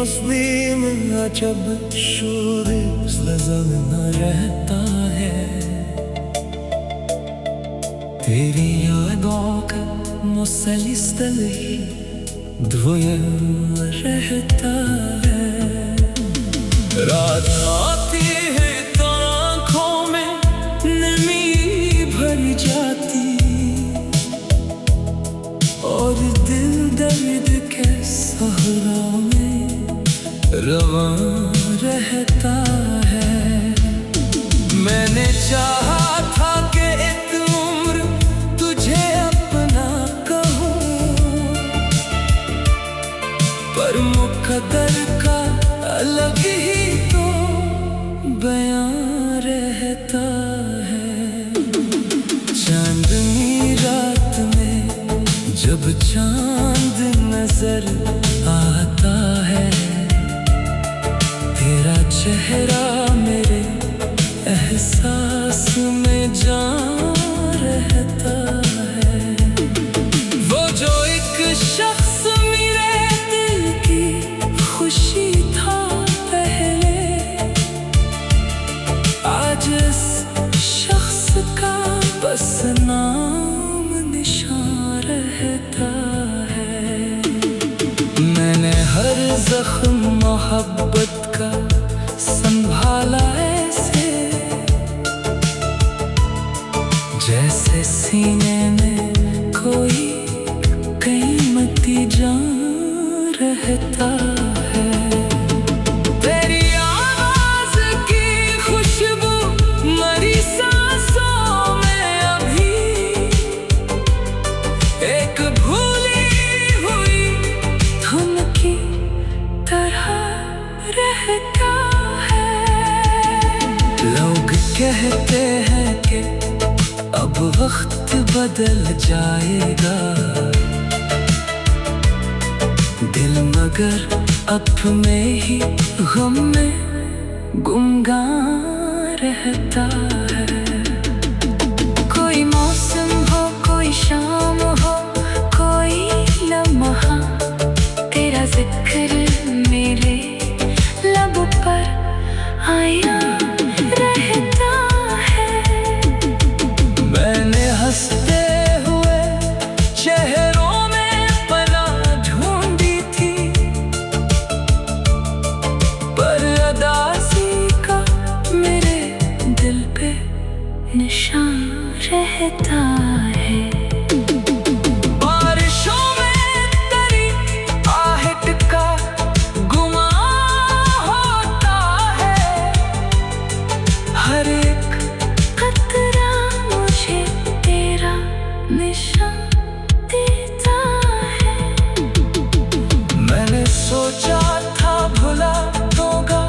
तस्लीम अजब शूर न रहता है। तेरी यादों का मुसलसल ही धुएं रहता है। रात आती है तो आँखों में नमी भर जाती, और दिल दर्द के सहरा में रवां रहता है। मैंने चाहा था कि एक उम्र तुझे अपना कहूँ, पर मुकद्दर का अलग ही तो बयां रहता है। चांदनी रात में जब चांद नजर आता है, तेरा चेहरा मेरे एहसास में जान रहता है। वो जो एक शख्स मेरे दिल की खुशी था पहले, आज इस शख्स का बस नाम निशान रहता है। मैंने हर जख्म मोहब्बत का संभाला ऐसे, जैसे सीने में कोई कीमती जान रहता है। तेरी आवाज की खुशबू मरी सांसों में अभी एक भूली हुई धुन की तरह रहता है। लोग कहते हैं कि अब वक्त बदल जाएगा, दिल मगर अपने ही गम में गुमगान रहता है। कोई मौसम हो, कोई शाम हो, कोई लम्हा तेरा जिक्र मेरे लब पर आया रहता है। मैंने हंसते हुए चेहरों में पनाह ढूंढी थी, पर अदासी का मेरे दिल पे निशान रहता है। बारिशों में तेरी आहट का गुमां होता है, हर एक कतरा मुझे तेरा निशान देता है। मैंने सोचा था भुला दूंगा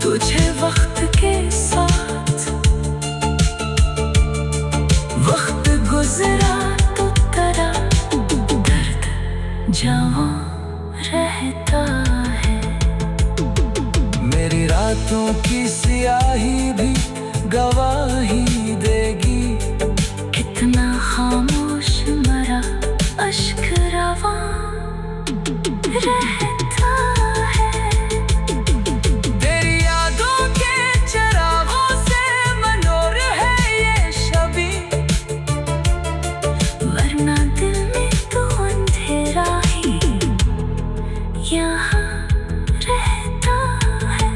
तुझे वक्त के साथ, वक्त गुजरा तो तेरा दर्द जवां रहता है। मेरी रातों की सियाही भी गवाही देगी, कितना खामोश मरा अश्क रवां रहता है। तेरी यादों के चरागों से मनोर है ये शबी, वरना दिल में तो अंधेरा ही यहाँ रहता है।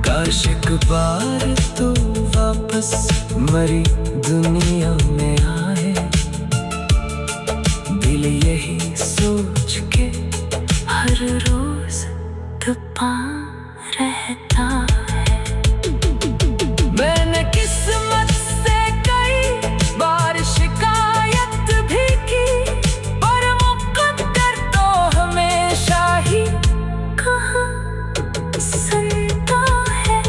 काश एक बार तो वापस मरी दुनिया में आए, दिल यही सोच के हर रोज तपा रहता है। मैंने किस्मत से कई बार शिकायत भी की, पर मुकद्दर तो हमेशा ही कहाँ सुनता है।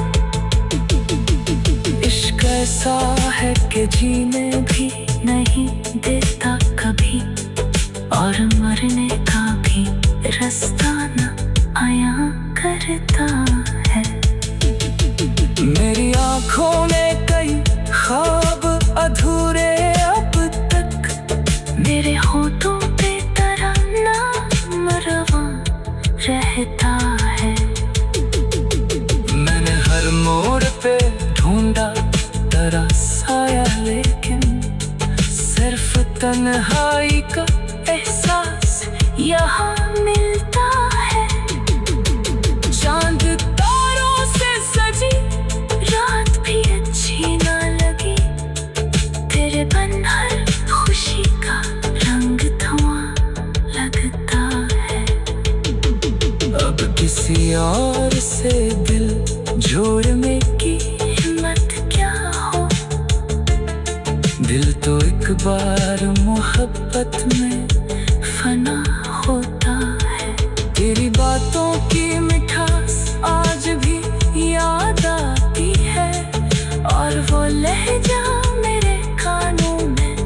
इश्क ऐसा है कि जीने भी नहीं देता कभी, और मरने का भी रास्ता न आया करता है। मेरी आँखों ने कई ख्वाब अधूरे अब तक, मेरे होठों पे तरन्ना रवां रह रहता है। मैंने हर मोड़ पे ढूंढा तेरा साया, लेकिन सिर्फ तन्हाई का एहसास यहाँ मिलता है। चांद तारों से सजी रात भी अच्छी ना लगी, तेरे बन हर खुशी का रंग धुआं लगता है। अब किसी और से दिल जोड़ने की हिम्मत क्या हो, दिल तो एक बार मोहब्बत में फना होता है। तेरी बातों की मिठास आज भी याद आती है, और वो लहजा मेरे कानों में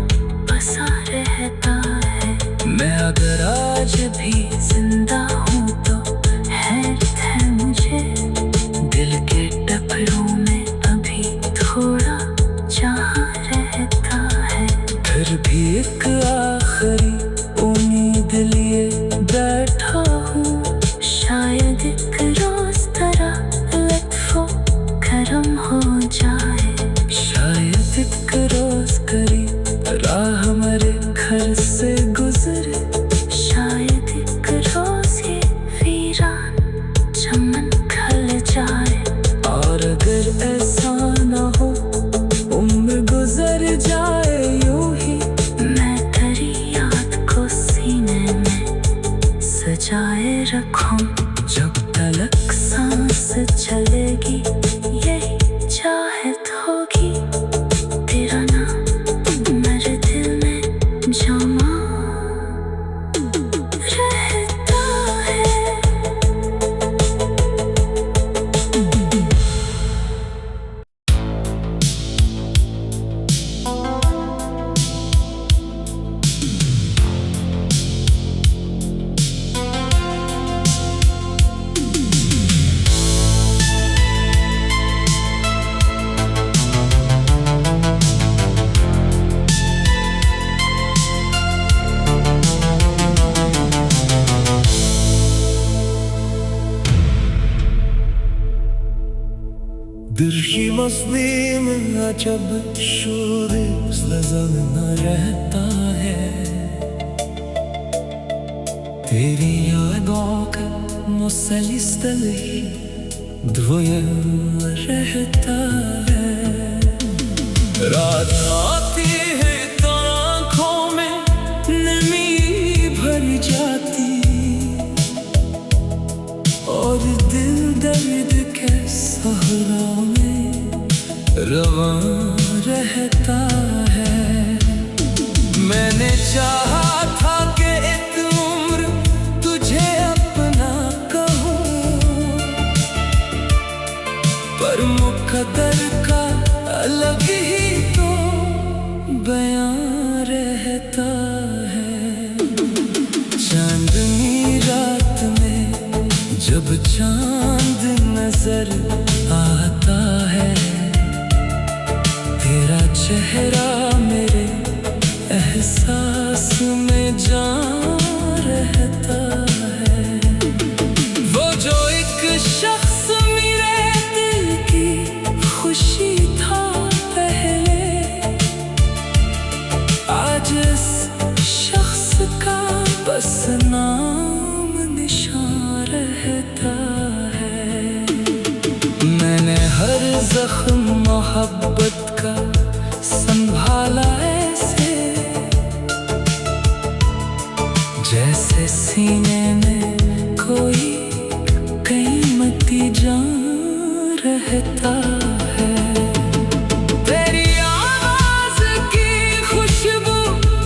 बसा रहता है। मैं अगर आज भी जिंदा हूँ तो हैरत है मुझे, दिल के टुकड़ों में अभी थोड़ा जहाँ रहता है। फिर भी एक आखिरी उम्मीद लिए बैठा हूँ, शायद एक रोज तेरा लत्फो करम हो जाए। शायद एक रोज करीब राह मेरे घर से गुजरे, शायद एक रोज ये वीरान चमन खल जाए। और अगर ऐसा ना हो, उम्र गुजर जाए यूं ही, मैं तेरी याद को सीने में सजाए रखूं। जब तलक सांस चलेगी यही चाहत होगी, तेरा नाम मेरे दिल में जमा रहता है। दिल की मस्ती में अजब शोर लजल न रहता है, तेरी यादों का मुसलसल ही धुआं रहता है। रात आती है तो आँखों में नमी भर जाती, और दिल दर्द के सहरा में रवां रहता है। मैंने चाहा था कि एक उम्र तुझे अपना कहूँ, पर मुकद्दर का अलग ही तो बयां रहता है। चांदनी रात में जब चांद नजर आता है, तेरा चेहरा मेरे एहसास में जान रहता है। वो जो एक शख्स मेरे दिल की खुशी था पहले, आज इस शख्स का बस नाम निशान रहता है। मैंने हर जख्म मोहब्बत का संभाला ऐसे, जैसे सीने में कोई कीमती जान रहता है। तेरी आवाज की खुशबू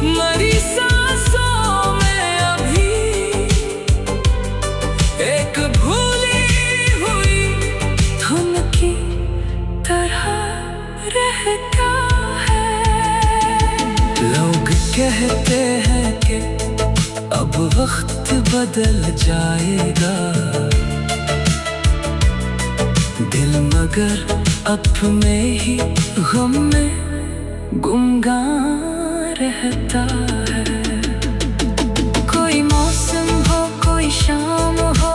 मरी सांसों में अभी एक भूली हुई धुन की तरह रहता है। लोग कहते हैं कि अब वक्त बदल जाएगा, दिल मगर अपने ही गम में गुमगान रहता है। कोई मौसम हो, कोई शाम हो,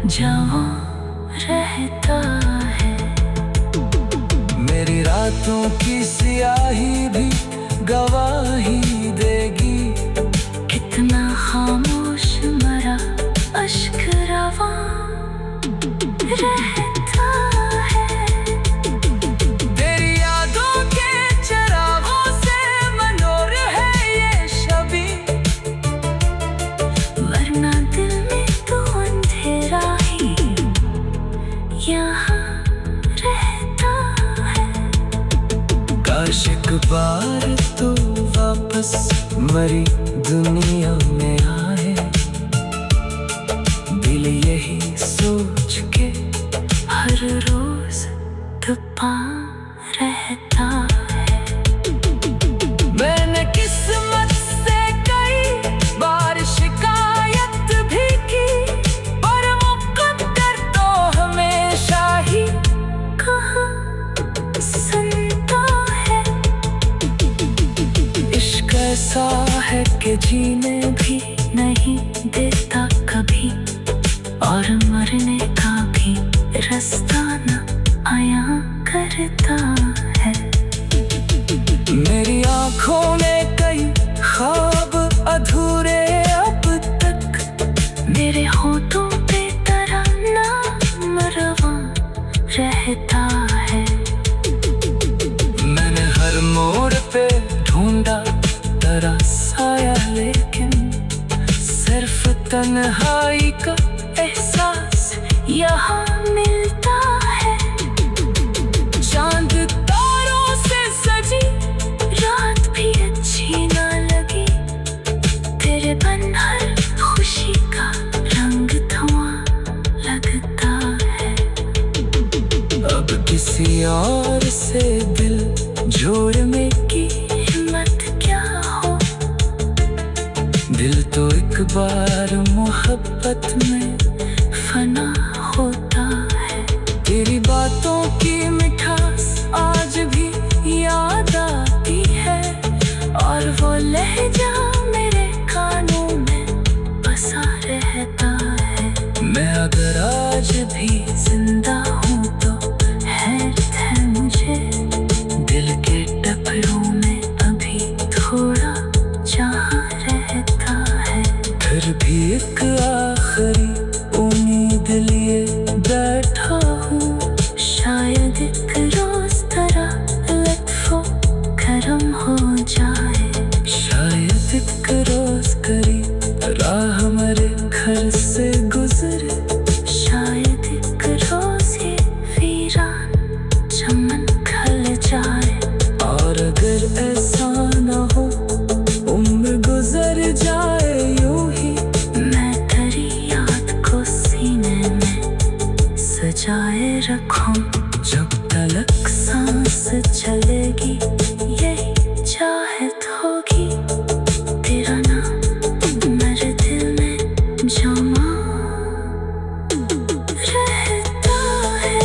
जवां रहता है। मेरी रातों की सियाही भी गवाही देगी, कितना खामोश मरा अश्क रवा रहता है। तेरी यादों के चरागों से मनोर है ये शबी, वरना दिल में तो अंधेरा ही यहाँ रहता है। काश एक बार तो वापस मरी दुनिया में आए, दिल यही सोच के हर रोज तपा रहता है। मैंने किस्मत से कई बार शिकायत भी की, पर मुकद्दर तो हमेशा ही कहाँ सुनता है। इश्क ऐसा है कि जीने भी नहीं देता कभी, और मरने का भी रास्ता न आया करता है। मेरी आँखों में कई ख्वाब अधूरे अब तक, मेरे होठों पे तराना रवा रहता है। मैंने हर मोड़ पे ढूंढा तेरा साया, लेकिन सिर्फ तन्हाई का एहसास यहाँ मिलता है। चांद तारों से सजी रात भी अच्छी ना लगी, तेरे बन हर खुशी का रंग धुआं लगता है। अब किसी और से दिल जोड़ने की हिम्मत क्या हो, दिल तो एक बार मोहब्बत में फना होता है। तेरी बातों की मिठास आज भी याद आती है, और वो लहजा मेरे कानों में बसा रहता है। मैं अगर आज भी जिंदा हूँ तो हैरत है मुझे, दिल के टपरों में अभी थोड़ा चाह रहता है। फिर भी एक आखिरी उम्मीद लिए बैठा हूँ, शायद एक रोज तेरा लत्फो करम हो जाए। शायद एक रोज करी राह हमारे घर से गुजरे, शायद एक रोज ये वीरान चमन खल जाए। और अगर ऐसा न हो उम्र गुजर जाए यूं ही, मैं तेरी याद को सीने में सजाए रखूं। जब तलक सांस चलेगी यही चाहत होगी, तेरा नाम मेरे दिल में जमा रहता है।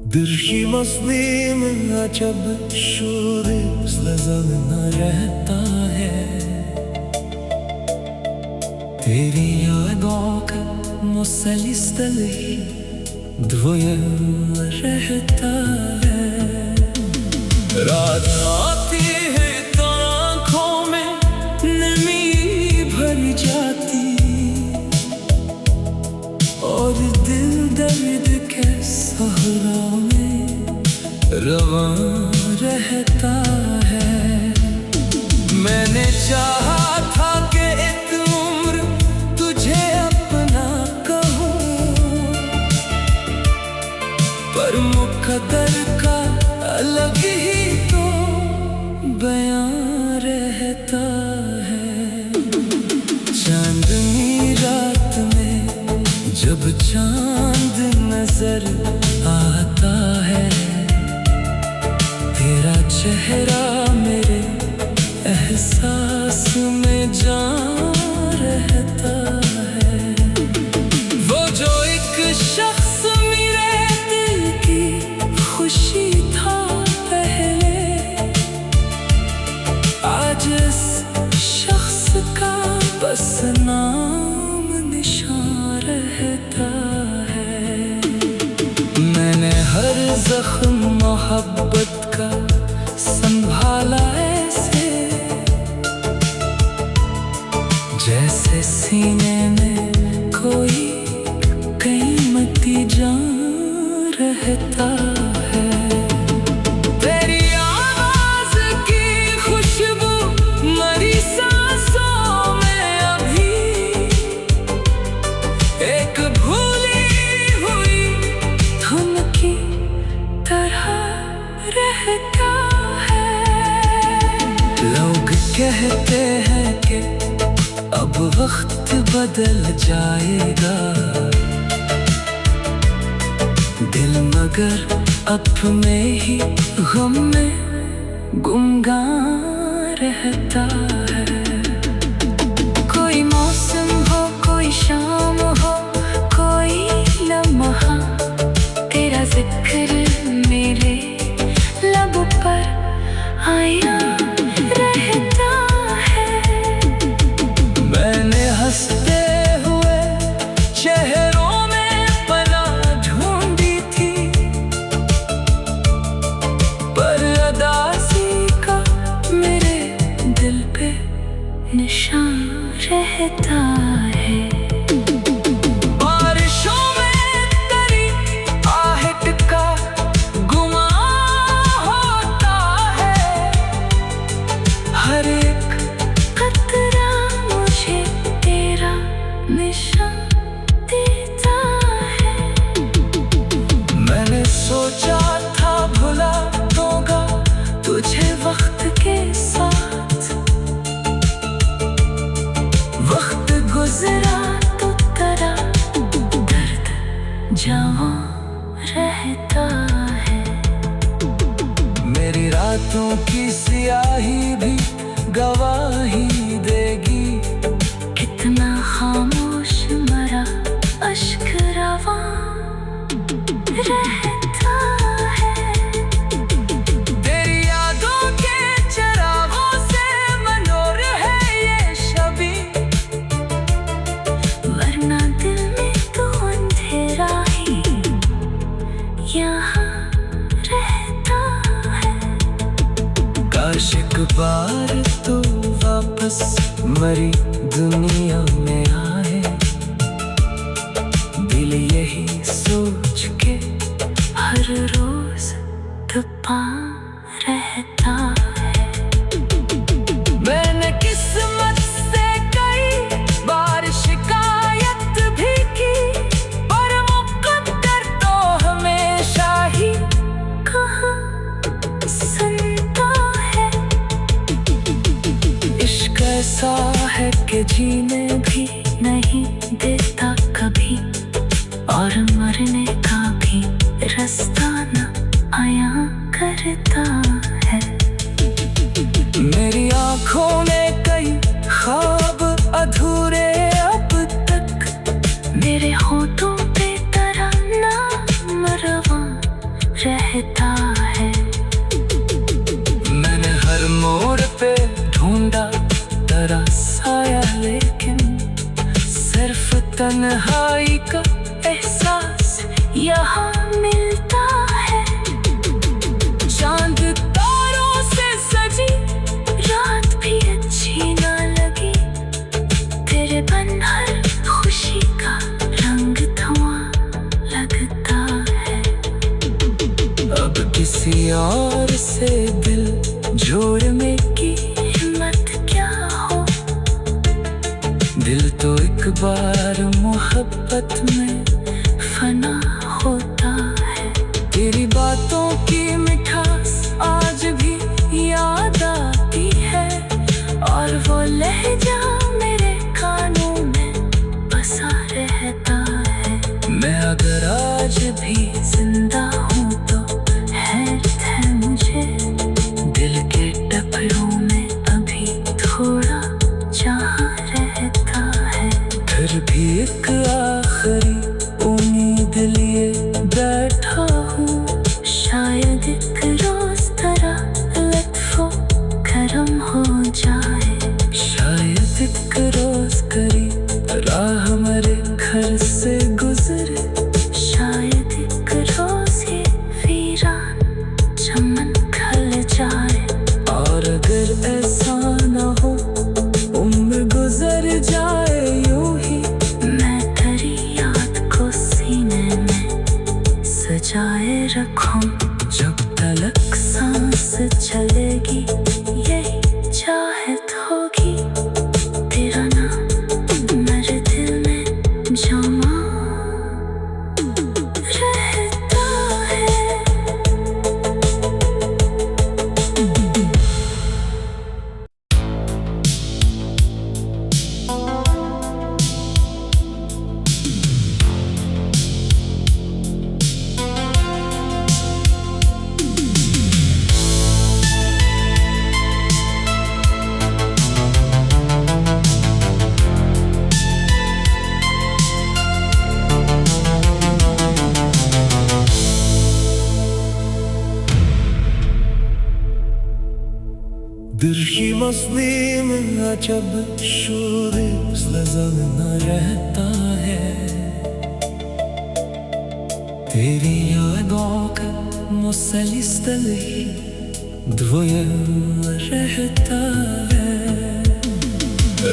दिल की मस्ती में अजब शोर लजल न रहता है, तेरी यादों का मुसलसल ही द्वयम रहता है। रात आती है तो आँखों में नमी भर जाती, और दिल दर्द के सहरा में रवां रहता है। मैंने चाहा था कि एक उम्र तुझे अपना कहूँ, पर मुकद्दर का अलग ही तो जब चांद नजर आता है, तेरा चेहरा मेरे एहसास में जान रहता है। वो जो एक शख्स मेरे दिल की खुशी था पहले, आज इस शख्स का बस नाम निशान रहता है। मैंने हर जख्म मोहब्बत का संभाला ऐसे, जैसे सीने में कोई कीमती जान रहता है। तेरी आवाज की खुशबू मरी सांसों में अभी एक भूली हुई धुन की तरह रहता है। लोग कहते हैं कि अब वक्त बदल जाएगा, दिल मगर अपने ही गम में गुमगान रहता है। कोई मौसम हो, कोई शाम हो, कोई लम्हा, तेरा जिक्र मेरे लब पर आया रहता है। मैंने हंसते हुए चेहरों में पनाह ढूंढी थी, पर अदासी का मेरे दिल पे निशान रहता है। बारिशों में तेरी आहट का गुमान होता है, हर एक कतरा मुझे तेरा निशान देता है। मैंने सोचा था भुला दूंगा तुझे वक्त के साथ, वक्त गुजरा तो तेरा दर्द जवां रहता है। मेरी रातों की सियाही भी गवाही देगी, कितना खामोश मरा अश्क रवां रहता है। तेरी यादों के चरागों से मनोर है ये शबी, वरना दिल में तो अंधेरा ही यहाँ रहता है। काश एक बार तो वापस मरी दुनिया में आए, दिल यही सोच के हर रोज तपा रहता है। मैंने किस्मत से कई बार शिकायत भी की, पर मुकद्दर तो हमेशा ही कहाँ सुनता है। इश्क ऐसा है कि जीने भी नहीं देता कभी, और मरने का भी रास्ता न आया करता है। मेरी आँखों ने कई ख्वाब अधूरे अब तक, मेरे होठों पे तराना रवां रहता है। मैंने हर मोड़ पे ढूंढा तेरा साया, लेकिन सिर्फ तन्हाई का एहसास यहाँ मिलता है। चांद तारों से सजी रात भी अच्छी ना लगी, तेरे बन हर खुशी का रंग धुआं लगता है। अब किसी और से दिल जोड़ने की हिम्मत क्या हो, दिल तो एक बार मोहब्बत में फना होता है। तेरी बातों की मिठास आज भी याद आती है, और वो लहजा मेरे कानों में बसा रहता है। एक आखिरी उम्मीद लिए बैठा हूँ। शायद एक रोज तरह लत्फो करम हो जाए। शायद एक रोज करी राह मेरे घर से गुजरे। शायद एक रोज ये वीरान चमन खल जाए। और अगर ऐसा न हो उम्र गुजर जाए यूं ही, मैं तेरी याद को सीने में सजाए रखूं। जब तलक सांस चलेगी यही चाहत होगी। तेरा नाम मेरे दिल में जमा रहता है। दिल की मस्ती में अजब शोर लजल न रहता है। तेरी यादों का मुसलसल ही द्वयम रहता है।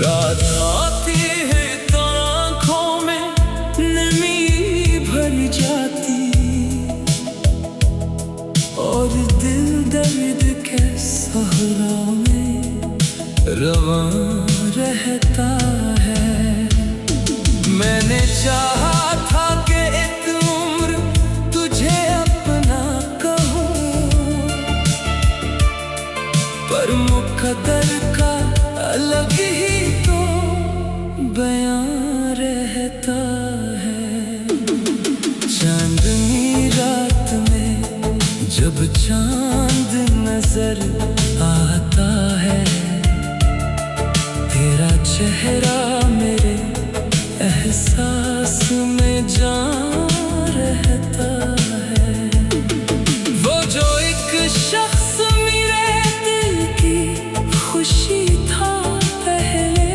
रात आती है तो आँखों में नमी भर जाती, और दिल दर्द के सहरा में रवां रहता है। मैंने चाहा था कि एक उम्र तुझे अपना कहूँ, पर मुकद्दर का अलग ही तो बयां रहता है। चांदनी रात में जब चांद नजर आता है, तेरा चेहरा मेरे एहसास में जान रहता है। वो जो एक शख्स मेरे दिल की खुशी था पहले,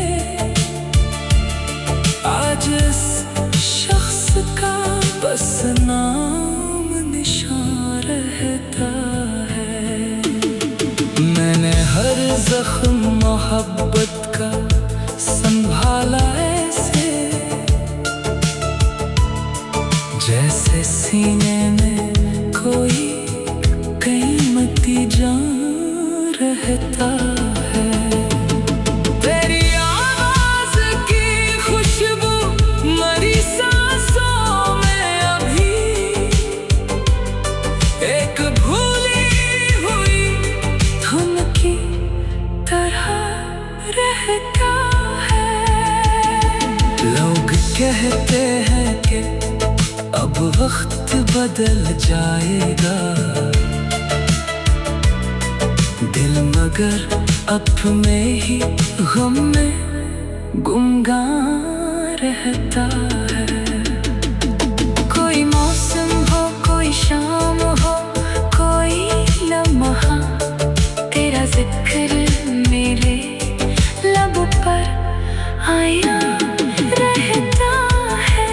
आज इस शख्स का बस नाम निशान रहता है। मैंने हर जख्म मोहब्बत का संभाला ऐसे, जैसे सीने में कोई कीमती जान रहता है। तेरी आवाज की खुशबू मरी सांसों में अभी एक भूली हुई धुन की तरह रहता है। लोग कहते हैं कि अब वक्त बदल जाएगा, दिल मगर अपने ही गम में गुमगान रहता है। कोई मौसम हो, कोई शाम हो, कोई लम्हा, तेरा जिक्र मेरे लब पर आया रहता है।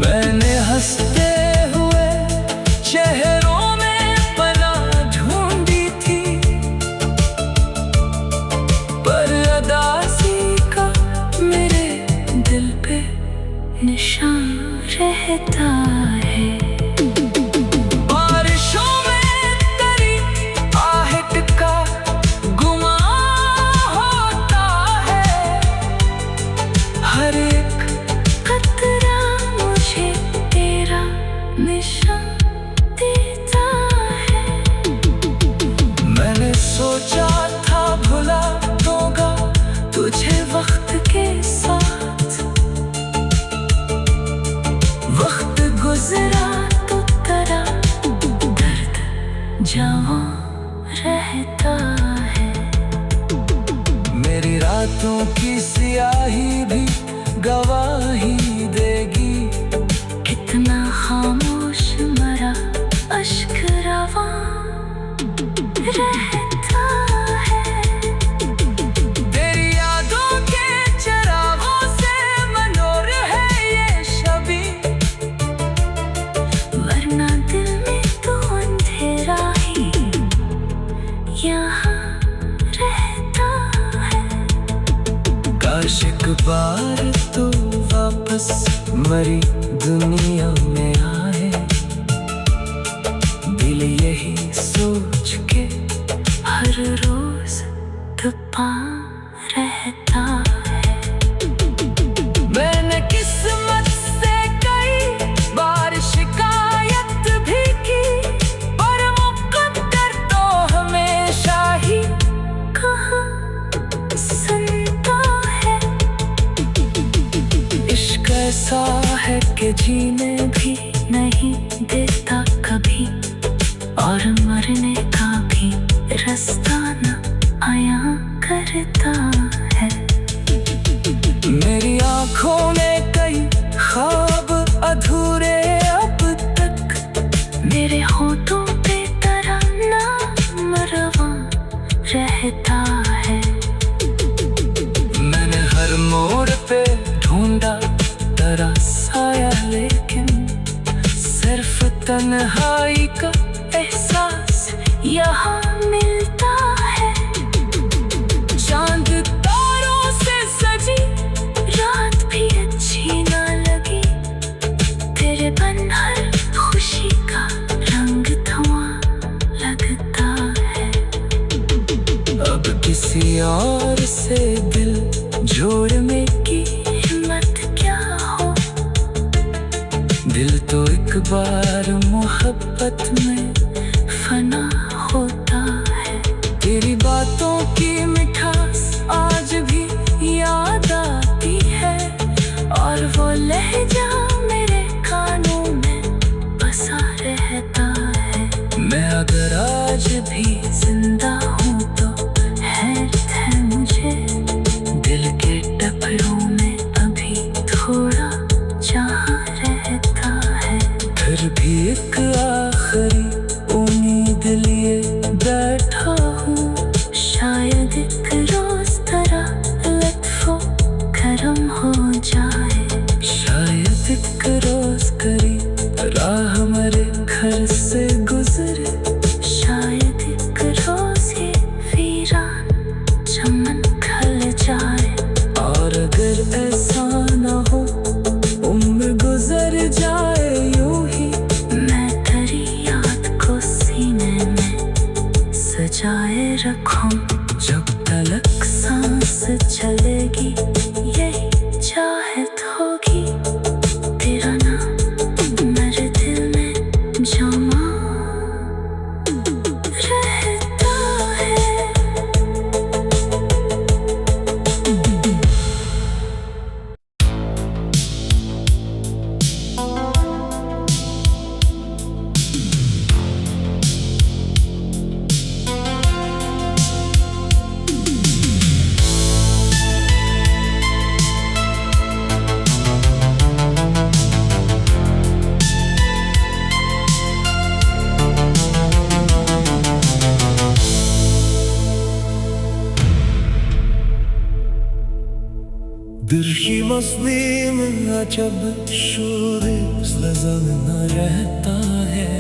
मैंने हंसते हुए चेहरों में पनाह ढूंढी थी, पर अदासी का मेरे दिल पे काश एक बार तो वापस मरी दुनिया में आए। दिल यही सोच के हर रोज तपा रहता है। मैंने किस्मत से कई बार शिकायत भी की, पर मुकद्दर तो हमेशा ही कहा सुनता है। इश्क ऐसा है कि जीने भी नहीं देता कभी, और मरने का भी रास्ता न आया करता है। मेरी आँखों में कई ख्वाब अधूरे अब तक, मेरे होठों पे तराना रवा रहता है। मैंने हर मोड़ पे ढूंढा तेरा साया, लेकिन सिर्फ तन्हाई का एहसास यहाँ मिलता है। चांद तारों से सजी रात भी अच्छी ना लगी, तेरे बन हर खुशी का रंग धुआं लगता है। अब किसी और से दिल जोड़ने की हिम्मत क्या हो, दिल तो एक बार मोहब्बत में फना होता है। तेरी बातों की मिठास आज भी याद आती है, और वो लहजा मेरे कानों में बसा रहता है। मैं अगर आज भी जिंदा हूँ तो हैरत है मुझे, दिल के टपरों में अभी थोड़ा जहाँ रहता है। फिर भी एक आखिरी उम्मीद लिए बैठा हूँ, शायद एक रोज तरह लत्फो करम हो जाए। शायद एक रोज करीब राह हमारे घर से गुजरे, शायद एक रोज ये वीरान चमन खल जाए। और अगर ऐसा ना हो, उम्र गुजर जाए यूं ही, मैं तेरी याद को सीने में सजाए रखूं। जब तलक सांस चलेगी यही चाहत होगी, तेरा नाम मेरे दिल में जमा रहता है। दिल की मस्ती में अजब शोर लगा रहता है,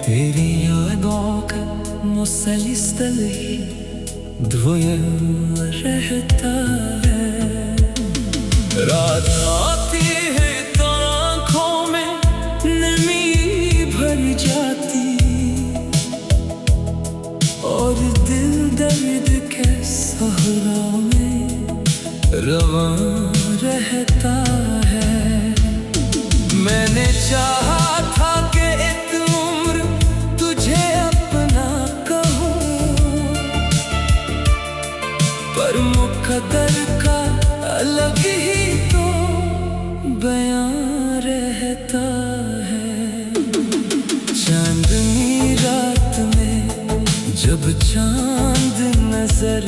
तेरी यादों का मुसलसल ही धुआं रहता है। रात आती है तो आँखों में नमी भर जाती, और दिल दर्द के सहरा में रवां रहता है। मैंने चाहा था कि एक उम्र तुझे अपना कहूँ, पर मुकद्दर का अलग ही तो बयां रहता है। चांदनी रात में जब चांद नजर